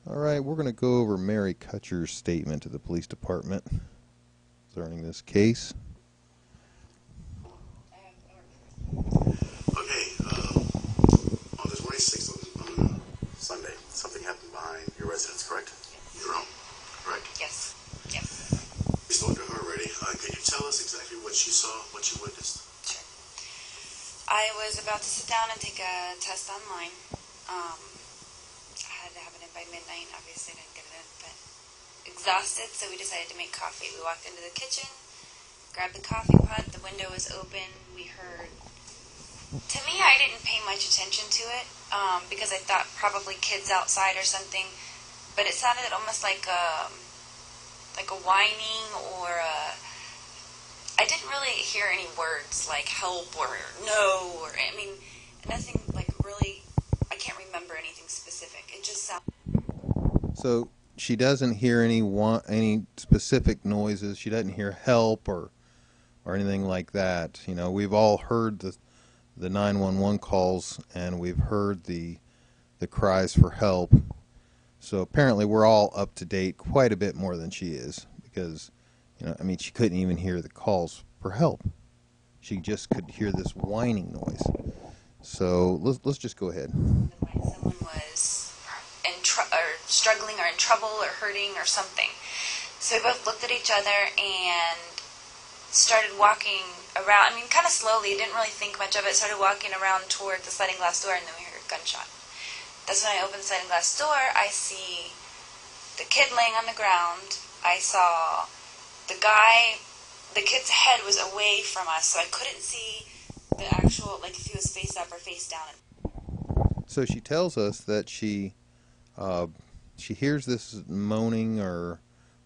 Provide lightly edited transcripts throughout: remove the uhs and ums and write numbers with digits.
Alright, we're going to go over Mary Cutcher's statement to the police department concerning this case. Okay, on the 26th on Sunday, something happened behind your residence, correct? Your home, correct? Yes. Yes. We spoke to her already. Can you tell us exactly what you saw, what you witnessed? Sure. I was about to sit down and take a test online. I had to have it in by midnight. Obviously, I didn't get it in, but exhausted, so we decided to make coffee. We walked into the kitchen, grabbed the coffee pot. The window was open. We heard. To me, I didn't pay much attention to it because I thought probably kids outside or something. But it sounded almost like a whining or I didn't really hear any words like help or no or I mean nothing like really. I can't remember anything specific. It just sounded. So she doesn't hear any specific noises. She doesn't hear help or anything like that. You know, we've all heard the 911 calls and we've heard the cries for help. So apparently we're all up to date quite a bit more than she is because, you know, I mean, she couldn't even hear the calls for help. She just could hear this whining noise. So let's just go ahead. Someone was struggling or in trouble or hurting or something. So we both looked at each other and started walking around. I mean, kind of slowly. Didn't really think much of it. Started walking around toward the sliding glass door, and then we heard a gunshot. That's when I opened the sliding glass door. I see the kid laying on the ground. I saw the guy. The kid's head was away from us, so I couldn't see the actual, like, if he was face up or face down. So she tells us that she hears this moaning or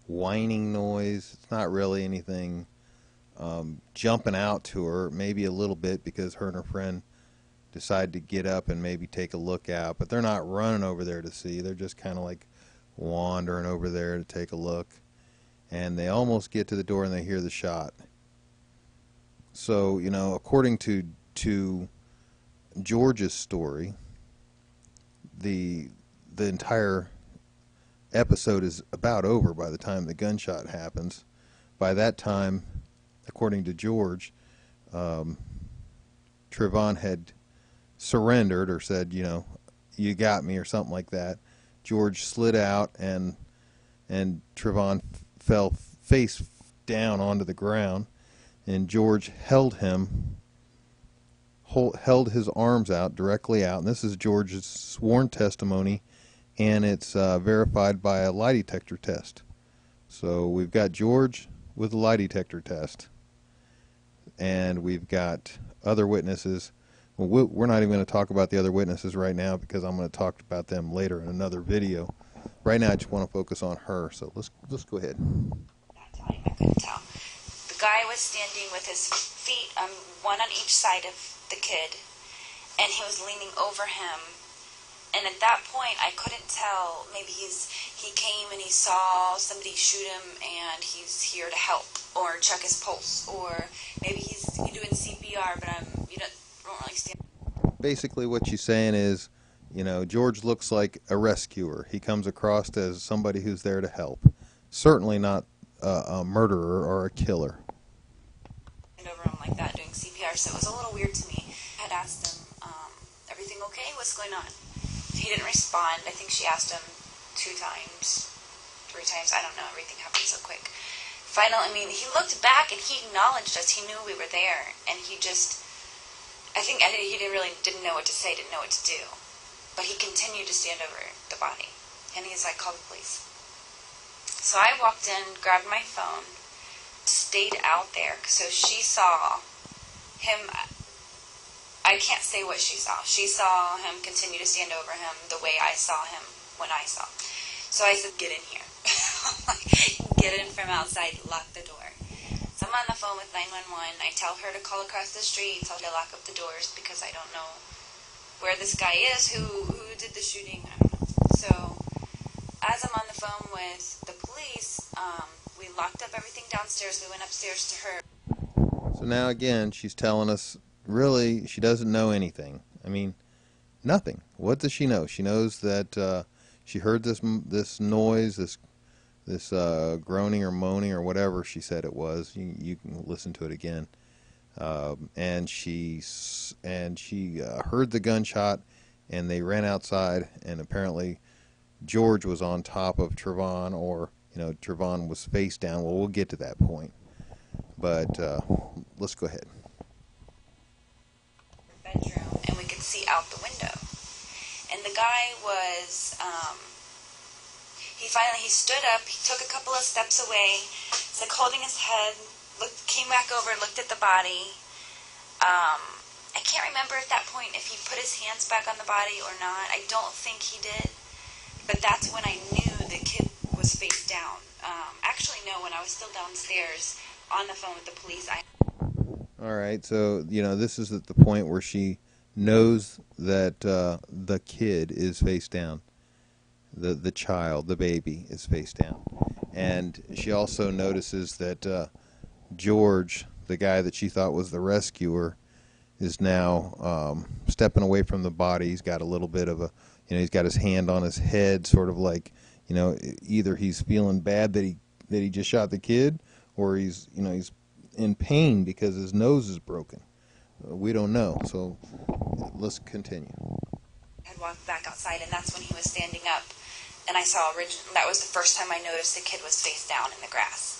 whining noise. It's not really anything jumping out to her, maybe a little bit because her and her friend decide to get up and maybe take a look out, but they're not running over there to see. They're just kind of like wandering over there to take a look, and they almost get to the door and they hear the shot. So, you know, according to George's story, the entire episode is about over by the time the gunshot happens. By that time, according to George, Trayvon had surrendered or said, you know, you got me or something like that. George slid out and Trayvon fell face down onto the ground, and George held his arms out, directly out. And this is George's sworn testimony, and it's verified by a lie detector test. So we've got George with a lie detector test, and we've got other witnesses. Well, we're not even going to talk about the other witnesses right now because I'm going to talk about them later in another video. Right now I just want to focus on her, so let's go ahead. That time I couldn't tell. The guy was standing with his feet one on each side of the kid, and he was leaning over him. And at that point, I couldn't tell. Maybe he came and he saw somebody shoot him, and he's here to help or check his pulse, or maybe he's doing CPR. But don't really stand. Basically, what she's saying is, you know, George looks like a rescuer. He comes across as somebody who's there to help. Certainly not a murderer or a killer. Over him like that, doing CPR. So it was a little weird to me. I had asked him, "Everything okay? What's going on?" He didn't respond. I think she asked him 2 times, 3 times. I don't know. Everything happened so quick. Finally, I mean, he looked back and he acknowledged us. He knew we were there, and he just, I think he didn't know what to say, didn't know what to do. But he continued to stand over the body, and he's like, "Call the police." So I walked in, grabbed my phone, stayed out there. So she saw him. I can't say what she saw. She saw him continue to stand over him the way I saw him when I saw. So I said, "Get in here." Get in from outside, lock the door. So I'm on the phone with 911. I tell her to call across the street, tell her to lock up the doors because I don't know where this guy is, who did the shooting. I don't know. So as I'm on the phone with the police, we locked up everything downstairs. We went upstairs to her. So now again, she's telling us really she doesn't know anything. I mean, nothing. What does she know? She knows that she heard this noise, this groaning or moaning or whatever she said it was. You can listen to it again. And she heard the gunshot, and they ran outside, and apparently George was on top of Trayvon, or Trayvon was face down. Well, we'll get to that point, but let's go ahead. Bedroom, and we could see out the window, and the guy was he stood up, he took a couple of steps away, it's like holding his head, came back over, looked at the body. I can't remember at that point if he put his hands back on the body or not. I don't think he did, but that's when I knew the kid was face down. Actually, no, when I was still downstairs on the phone with the police. All right, so this is at the point where she knows that the kid is face down. The child, the baby, is face down. And she also notices that George, the guy that she thought was the rescuer, is now stepping away from the body. He's got a little bit of he's got his hand on his head, sort of like, either he's feeling bad that he just shot the kid, or he's in pain because his nose is broken. We don't know, so let's continue. I had walked back outside, and that's when he was standing up, and I saw that was the first time I noticed the kid was face down in the grass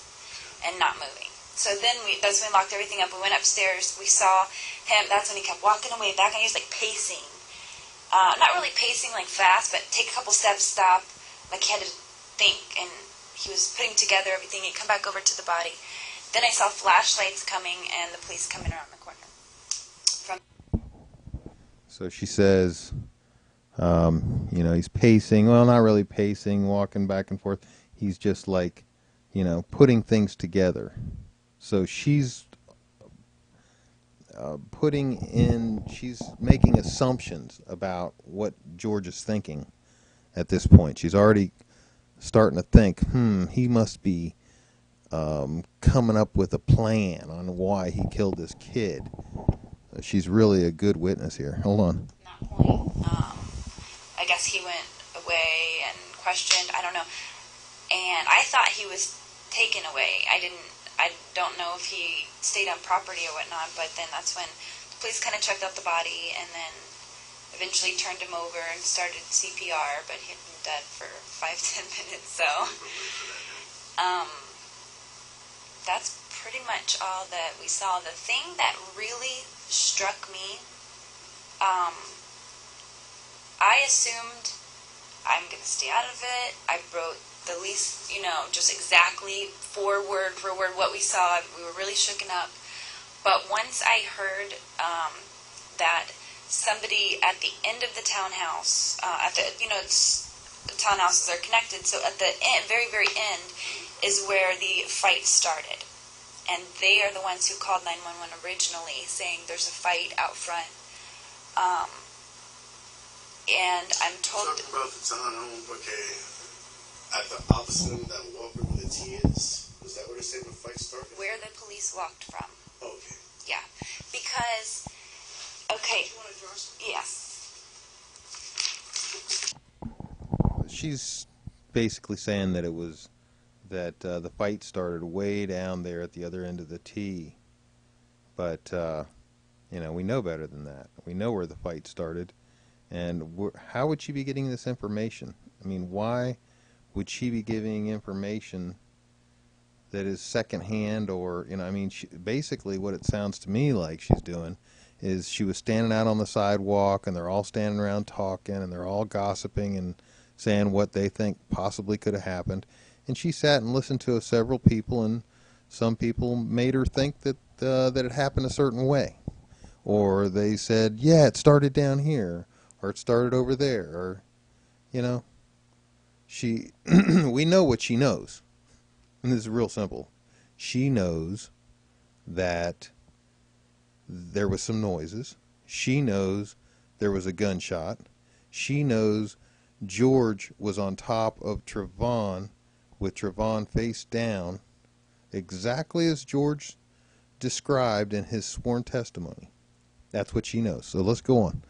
and not moving. So then that's when we locked everything up. We went upstairs, we saw him. That's when he kept walking away back, and he was like pacing. Not really pacing like fast, but take a couple steps, stop, like he had to think, and he was putting together everything. He'd come back over to the body. Then I saw flashlights coming and the police coming around the corner. So she says, he's pacing. Well, not really pacing, walking back and forth. He's just like, putting things together. So she's she's making assumptions about what George is thinking at this point. She's already starting to think, he must be coming up with a plan on why he killed this kid. She's really a good witness here. Hold on. At that point, I guess he went away and questioned. I don't know. And I thought he was taken away. I don't know if he stayed on property or whatnot, but then that's when the police kind of checked out the body and then eventually turned him over and started CPR, but he had been dead for 5-10 minutes, so that's pretty much all that we saw. The thing that really struck me, I assumed I'm going to stay out of it. I wrote the least, just exactly word for word what we saw. We were really shooken up. But once I heard that somebody at the end of the townhouse, the townhouses are connected, so at the end, very, very end, is where the fight started. And they are the ones who called 911 originally, saying there's a fight out front. And I'm told... Talking about the townhome, okay, at the opposite end of that walkway where the T is that where they say the fight started? Where the police walked from. Okay. Yeah. Because, okay, yes. She's basically saying that it was that the fight started way down there at the other end of the T. But, we know better than that. We know where the fight started. And how would she be getting this information? I mean, why would she be giving information that is secondhand or, basically what it sounds to me like she's doing is she was standing out on the sidewalk and they're all standing around talking and they're all gossiping and saying what they think possibly could have happened. And she sat and listened to several people, and some people made her think that it happened a certain way. Or they said, yeah, it started down here, or it started over there, or, she, we know what she knows. And this is real simple. She knows that there was some noises. She knows there was a gunshot. She knows George was on top of Trayvon with Trayvon face down, exactly as George described in his sworn testimony. That's what she knows. So let's go on.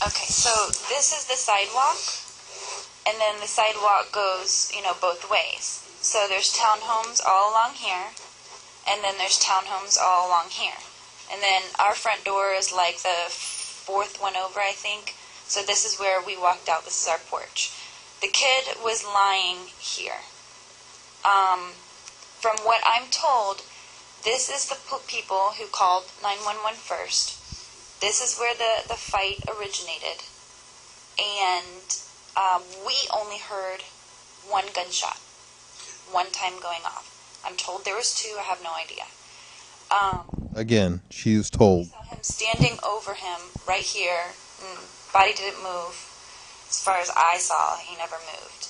Okay, so this is the sidewalk, and then the sidewalk goes, both ways. So there's townhomes all along here, and then there's townhomes all along here. And then our front door is like the fourth one over, I think. So this is where we walked out. This is our porch. The kid was lying here. From what I'm told, this is the people who called 911 first. This is where the fight originated. And we only heard one gunshot, one time going off. I'm told there was two. I have no idea. Again, she was told. We saw him standing over him right here. Body didn't move. As far as I saw, he never moved.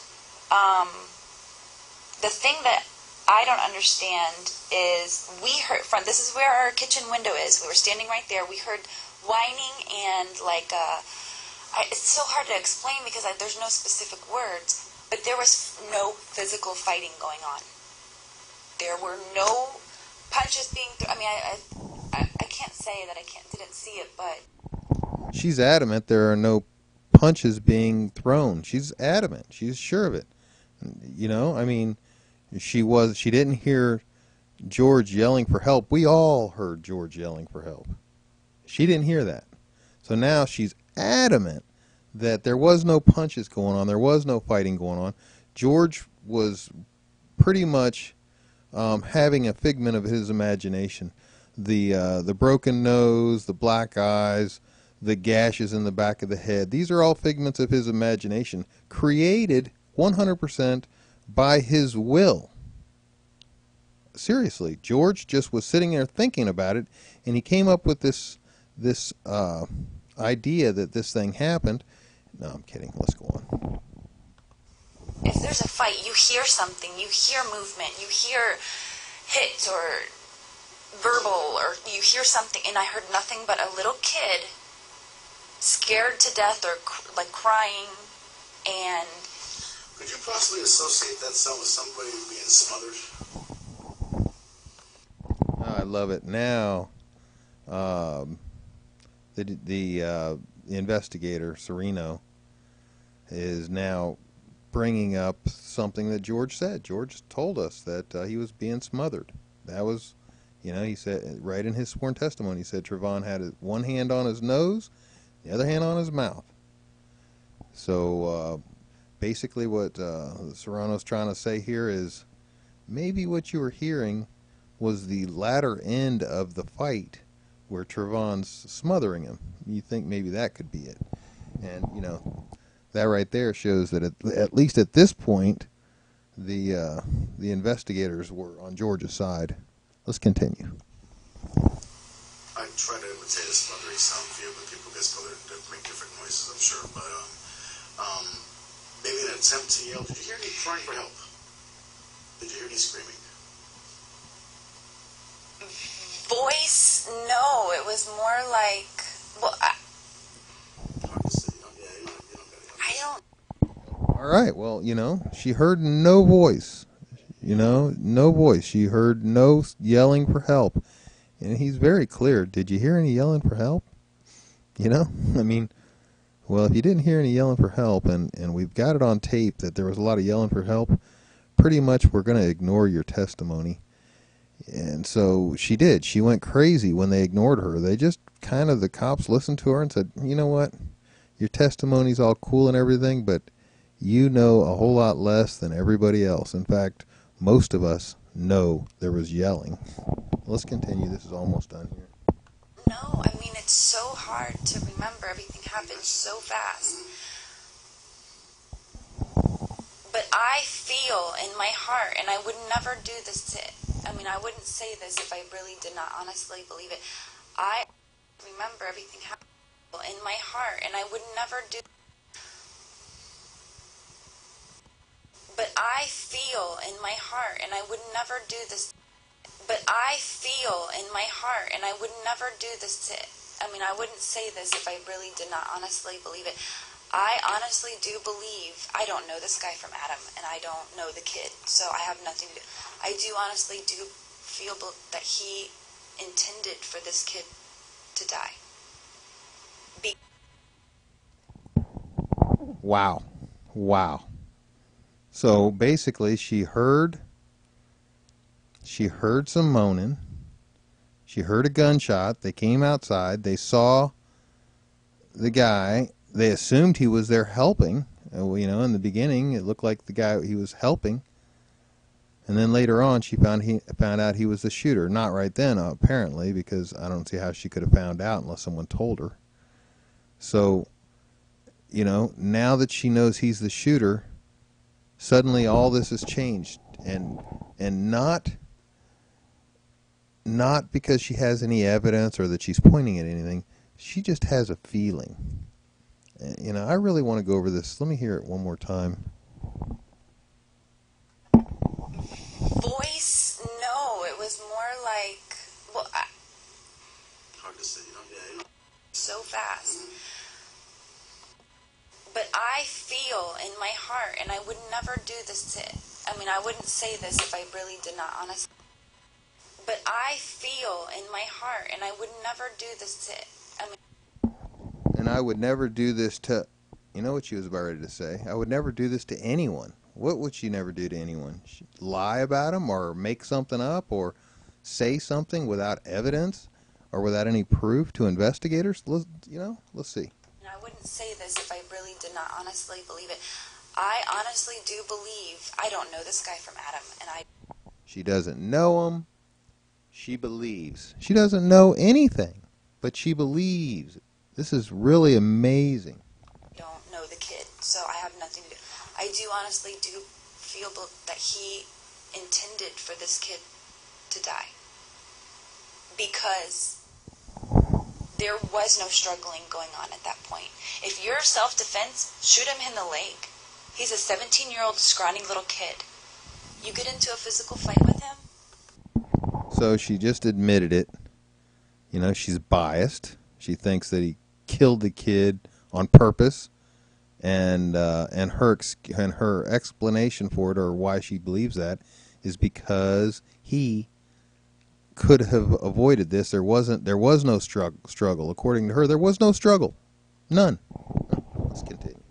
The thing that I don't understand is we heard from, this is where our kitchen window is. We were standing right there. We heard whining and it's so hard to explain because there's no specific words, but there was no physical fighting going on. There were no punches being thrown. I mean, I can't say that I didn't see it, but she's adamant there are no punches being thrown. She's adamant. She's sure of it. I mean, she didn't hear George yelling for help. We all heard George yelling for help. She didn't hear that. So now she's adamant that there was no punches going on. There was no fighting going on. George was pretty much having a figment of his imagination. The broken nose, the black eyes, the gashes in the back of the head. These are all figments of his imagination, created 100% by his will. Seriously, George just was sitting there thinking about it, and he came up with this idea that this thing happened. No, I'm kidding. Let's go on. If there's a fight, you hear something, you hear movement, you hear hits or verbal, or you hear something, and I heard nothing but a little kid scared to death or crying. And could you possibly associate that sound with somebody being smothered? Oh, I love it. Now, the investigator, Sereno, is now bringing up something that George said. George told us that he was being smothered. That was, he said right in his sworn testimony, he said Trayvon had one hand on his nose, the other hand on his mouth. So basically what Serrano's trying to say here is maybe what you were hearing was the latter end of the fight where Trayvon's smothering him. You think maybe that could be it. And, that right there shows that at least at this point, the investigators were on George's side. Let's continue. I try to imitate a smothering sound for you, but people get smothered and make different noises, I'm sure. But maybe an attempt to yell. Did you hear any crying for help? Did you hear any screaming? Voice? No, it was more like, I don't. All right, well, she heard no voice. No voice. She heard no yelling for help. And he's very clear. Did you hear any yelling for help? I mean, well, if you didn't hear any yelling for help, and we've got it on tape that there was a lot of yelling for help, pretty much we're going to ignore your testimony. And so she did. She went crazy when they ignored her. They just the cops listened to her and said, you know what? Your testimony's all cool and everything, but you know a whole lot less than everybody else. In fact, most of us know there was yelling. Let's continue. This is almost done here. No, I mean, it's so hard to remember. Everything happened so fast. But I feel in my heart, and I would never do this I wouldn't say this if I really did not honestly believe it. I remember everything happened in my heart, and I would never do. But I feel in my heart, and I would never do this. But I feel in my heart, and I would never do this I wouldn't say this if I really did not honestly believe it. I honestly do believe, I don't know this guy from Adam, and I don't know the kid, so I have nothing to do. I do honestly do feel that he intended for this kid to die. Wow. Wow. So basically she heard some moaning. She heard a gunshot. They came outside. They saw the guy. They assumed he was there helping. You know, in the beginning, it looked like the guy, he was helping. And then later on, she found out he was the shooter. Not right then, apparently, because I don't see how she could have found out unless someone told her. So, you know, now that she knows he's the shooter, suddenly all this has changed. And not because she has any evidence or that she's pointing at anything. She just has a feeling. You know, I really want to go over this. Let me hear it one more time. Voice? No, it was more like, well, Hard to say, you know? Yeah, you know. So fast. But I feel in my heart, and I would never do this to, I mean, I wouldn't say this if I really did not honestly. But I feel in my heart, and I would never do this to, I mean. And I would never do this to, you know what she was about ready to say? I would never do this to anyone. What would she never do to anyone? She'd lie about him or make something up or say something without evidence or without any proof to investigators? Let's see. And I wouldn't say this if I really did not honestly believe it. I honestly do believe, I don't know this guy from Adam, and She doesn't know him. She believes. She doesn't know anything, but she believes. This is really amazing. don't know the kid, so I have nothing to do. I do honestly do feel that he intended for this kid to die. Because there was no struggling going on at that point. If you're self-defense, shoot him in the leg. He's a 17-year-old scrawny little kid. You get into a physical fight with him? So she just admitted it. You know, she's biased. She thinks that he killed the kid on purpose, and her explanation for it, or why she believes that, is because he could have avoided this. There was no struggle. According to her, there was no struggle. None. Let's continue.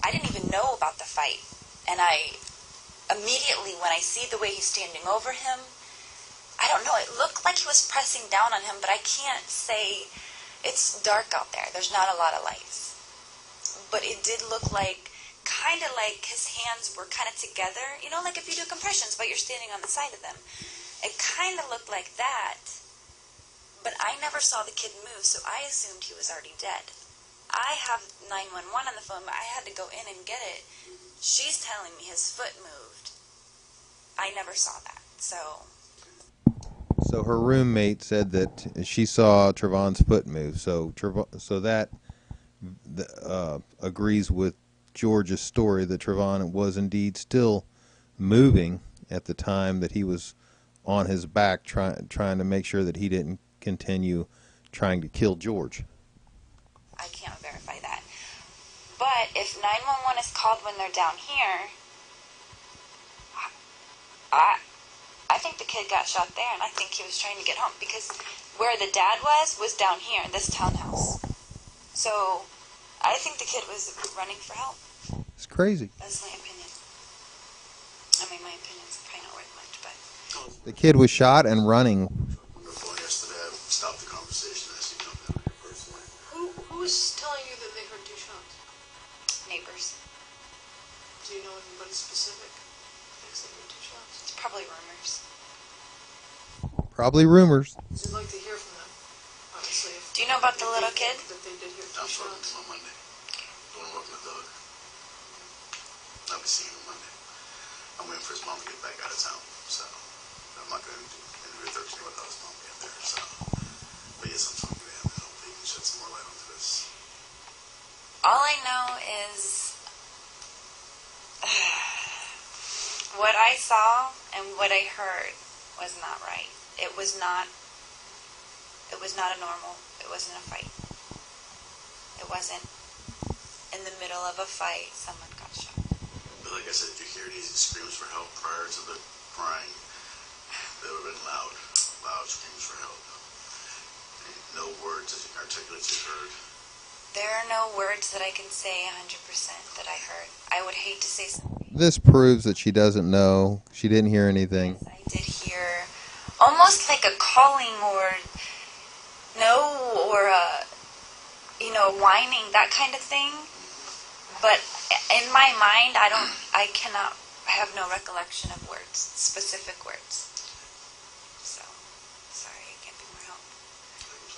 I didn't even know about the fight, and I immediately, when I see the way he's standing over him, I don't know, it looked like he was pressing down on him, but I can't say. It's dark out there. There's not a lot of lights. But it did look like, kind of like his hands were kind of together. You know, like if you do compressions, but you're standing on the side of them. It kind of looked like that. But I never saw the kid move, so I assumed he was already dead. I have 911 on the phone, but I had to go in and get it. She's telling me his foot moved. I never saw that, so. So her roommate said that she saw Trayvon's foot move. So that agrees with George's story that Trayvon was indeed still moving at the time that he was on his back, trying to make sure that he didn't continue trying to kill George. I can't verify that. But if 911 is called when they're down here, I think the kid got shot there, and I think he was trying to get home, because where the dad was down here in this townhouse. So I think the kid was running for help. It's crazy. That's my opinion. I mean, my opinion's probably not worth much, but. The kid was shot and running. Phone yesterday, stopped the conversation as you jumped out here personally. Who was telling you that they heard two shots? Neighbors. Do you know anybody specific? Thinks they heard two shots. It's probably rumors. Probably rumors. So I'd like to hear from them. Honestly. Do you know about the little kid? That they did hear I'm two talking shots. to him on Monday. Going to work with Doug. I'll be seeing him Monday. I'm waiting for his mom to get back out of town, so I'm not going to do any research without his mom being there. So, but yes, I'm talking to him, and hopefully he can shed some more light onto this. All I know is what I saw and what I heard was not right. It was not a normal, it wasn't a fight. It wasn't in the middle of a fight, someone got shot. But like I said, did you hear any screams for help prior to the crying? They would have been loud screams for help. No words articulate you heard. There are no words that I can say 100% that I heard. I would hate to say something. This proves that she doesn't know. She didn't hear anything. Yes, I did hear almost like a calling or no or a, whining, that kind of thing. But in my mind, I have no recollection of words, specific words. So, sorry, I can't be more help.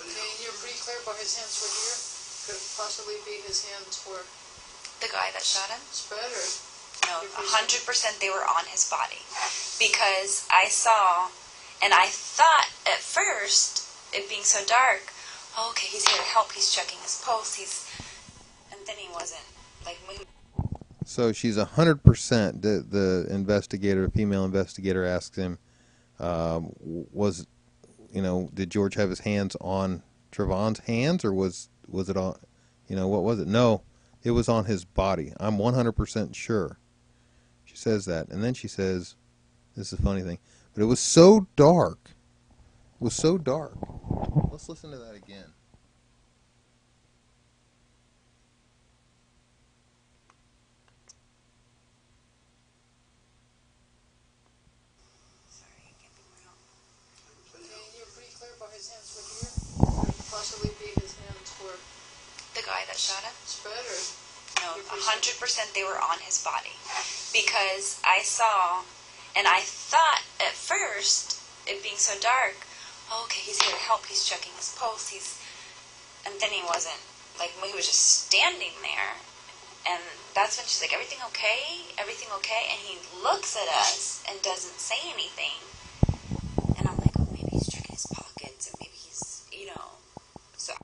Okay, and you're pretty clear about his hands were here? Could it possibly be his hands were The guy that shot him? spread, or? No, 100% they were on his body. Because I saw, and I thought at first, it being so dark, oh, okay, he's here to help, he's checking his pulse, and then he wasn't. Like, So she's 100%. The investigator, the female investigator, asks him, did George have his hands on Trayvon's hands, or was it on, what was it? No, it was on his body. I'm 100% sure. She says that, and then she says, this is a funny thing, but it was so dark. It was so dark. Let's listen to that again. His hands were here? Could it possibly be his hands were the guy that shot him? spread, or? No, 100% they were on his body. Because I saw, and I thought at first, it being so dark, oh, okay, he's here to help, he's checking his pulse, and then he wasn't. Like, he was just standing there, and that's when she's like, everything okay? Everything okay? And he looks at us and doesn't say anything. And I'm like, oh, maybe he's checking his pockets, or maybe he's, so.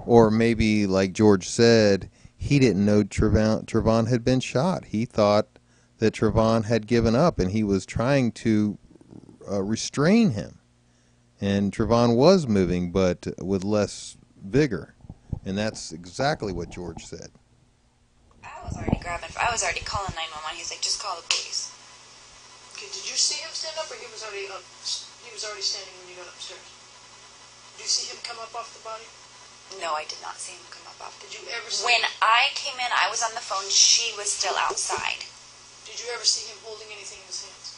Or maybe, like George said, he didn't know Trayvon had been shot. He thought that Trayvon had given up, and he was trying to restrain him. And Trayvon was moving, but with less vigor. And that's exactly what George said. I was already calling 911. He's like, just call the police. Okay, did you see him stand up, or he was already up? He was already standing when you got upstairs. Did you see him come up off the body? No, I did not see him come up off. Did you ever see When him? I came in, I was on the phone. She was still outside. Did you ever see him holding anything in his hands?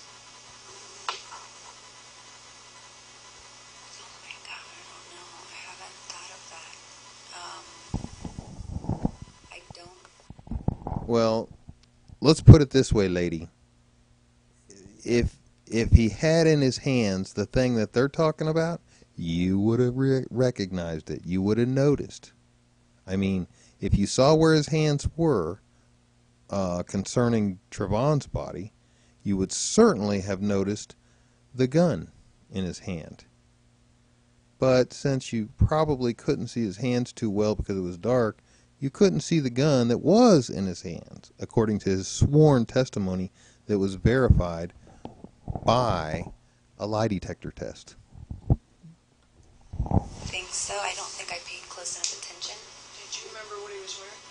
Oh my God, I don't know. I haven't thought of that. I don't. Well, let's put it this way, lady. If he had in his hands the thing that they're talking about, you would have recognized it. You would have noticed. I mean, if you saw where his hands were concerning Trayvon's body, you would certainly have noticed the gun in his hand. But since you probably couldn't see his hands too well because it was dark, you couldn't see the gun that was in his hands, according to his sworn testimony that was verified by a lie detector test. I think so. I don't think I paid close enough attention. Did you remember what he was wearing?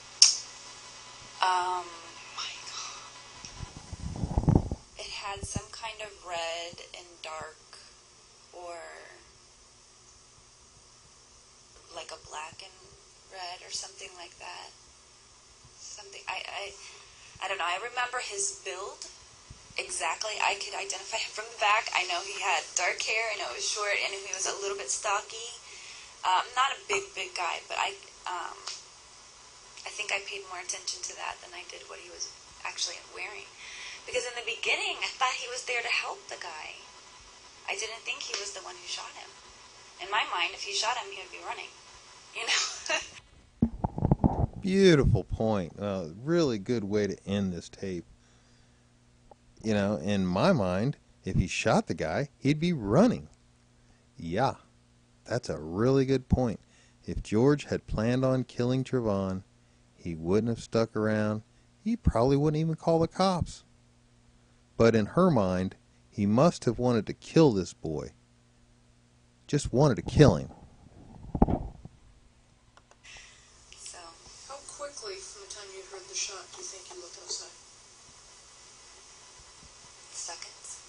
My God. It had some kind of red and dark, or like a black and red, or something like that. Something, I don't know. I remember his build exactly. I could identify him from the back. I know he had dark hair. I know he was short, and he was a little bit stocky. Not a big guy, but I think I paid more attention to that than I did what he was actually wearing. Because in the beginning, I thought he was there to help the guy. I didn't think he was the one who shot him. In my mind, if he shot him, he would be running. Beautiful point. Really good way to end this tape. In my mind, if he shot the guy, he'd be running. Yeah, that's a really good point. If George had planned on killing Trayvon, he wouldn't have stuck around. He probably wouldn't even call the cops. But in her mind, he must have wanted to kill this boy. Just wanted to kill him. So, How quickly from the time you heard the shot do you think you looked outside? seconds.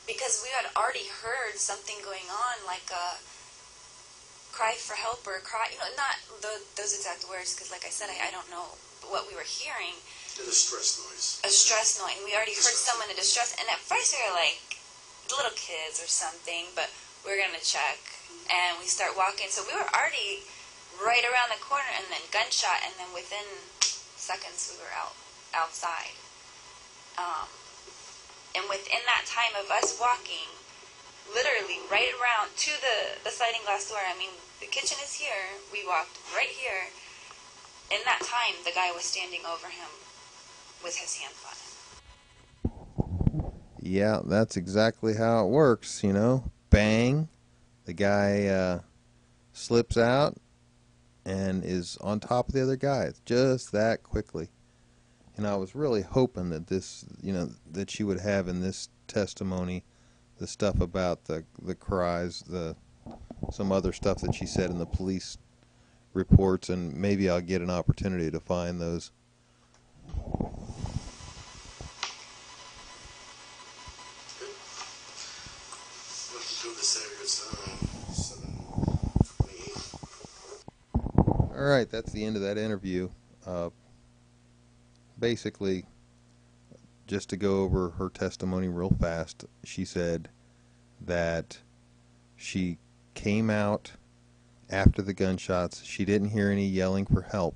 Because we had already heard something going on, like cry for help or cry, not those exact words, because like I said, I don't know what we were hearing. A distress noise. A stress noise. We already heard someone in distress, and at first we were like little kids or something, but we're going to check. And we start walking, so we were already right around the corner, and then gunshot, and then within seconds we were outside. And within that time of us walking, literally right around to the sliding glass door, I mean, the kitchen is here, we walked right here. In that time, the guy was standing over him with his hands on him. Yeah, that's exactly how it works, Bang, the guy slips out and is on top of the other guy. Just that quickly. I was really hoping that this, that she would have in this testimony the stuff about the cries, some other stuff that she said in the police reports, and maybe I'll get an opportunity to find those. All right, that's the end of that interview. Basically, just to go over her testimony real fast, she said that she came out after the gunshots. She didn't hear any yelling for help.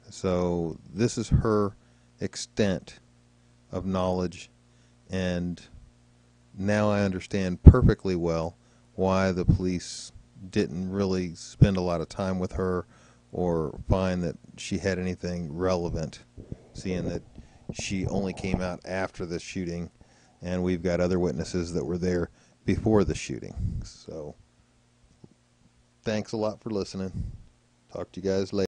So this is her extent of knowledge, and now I understand perfectly well why the police didn't really spend a lot of time with her or find that she had anything relevant, seeing that she only came out after the shooting, and we've got other witnesses that were there before the shooting. So thanks a lot for listening. Talk to you guys later.